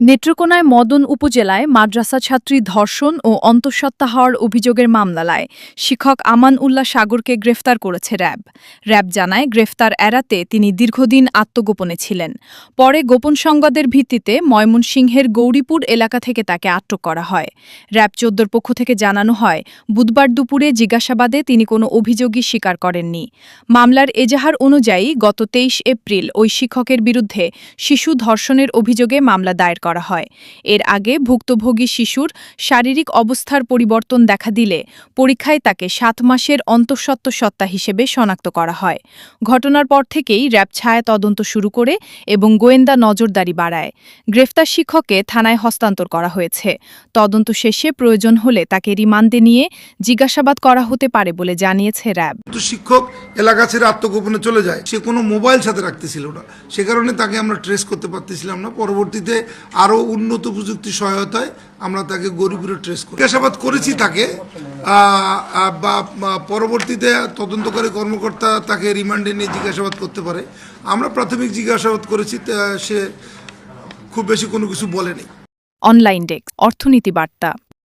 নেত্রকোনায় মদন উপজেলায় মাদ্রাসা ছাত্রী ধর্ষণ ও অন্তঃসত্ত্বা হওয়ার অভিযোগের মামলায় শিক্ষক আমান উল্লাহ সাগরকে গ্রেফতার করেছে র্যাব। র্যাব জানায়, গ্রেফতার এড়াতে তিনি দীর্ঘদিন আত্মগোপনে ছিলেন। পরে গোপন সংবাদের ভিত্তিতে ময়মনসিংহের গৌরীপুর এলাকা থেকে তাকে আটক করা হয়। র্যাব ১৪ পক্ষ থেকে জানানো হয়, বুধবার দুপুরে জিজ্ঞাসাবাদে তিনি কোনো অভিযোগই স্বীকার করেননি। মামলার এজাহার অনুযায়ী গত ২৩ এপ্রিল ওই শিক্ষকের বিরুদ্ধে শিশু ধর্ষণের অভিযোগে মামলা দায়ের করা হয়। এর আগে ভুক্তভোগী শিশুর শারীরিক অবস্থার পরিবর্তন দেখা দিলে পরীক্ষায় তাকে ৭ মাসের অন্তঃসত্ত্বা হিসেবে শনাক্ত করা হয়। ঘটনার পর থেকেই র্যাব ছায়া তদন্ত শুরু করে এবং গোয়েন্দা নজরদারি বাড়ায়। গ্রেফতার শিক্ষককে থানায় হস্তান্তর করা হয়েছে। তদন্ত শেষে প্রয়োজন হলে তাকে রিমান্ডে নিয়ে জিজ্ঞাসাবাদ করা হতে পারে বলে জানিয়েছে র্যাব। শিক্ষক এলাকা ছেড়ে আত্মগোপনে চলে যায়, সে কোনো মোবাইল সাথে রাখতেছিল না, সে কারণে তাকে আমরা ট্রেস করতে পারতেছিলাম না। পরবর্তীতে আরও উন্নত প্রযুক্তির সহায়তায় আমরা তাকে গৌরীপুরে ট্রেস করি, জিজ্ঞাসাবাদ করেছি তাকে, বা পরবর্তীতে তদন্তকারী কর্মকর্তা তাকে রিমান্ডে নিয়ে জিজ্ঞাসাবাদ করতে পারে। আমরা প্রাথমিক জিজ্ঞাসাবাদ করেছি, সে খুব বেশি কোনো কিছু বলেনি। অনলাইন ডেস্ক, অর্থনীতি বার্তা।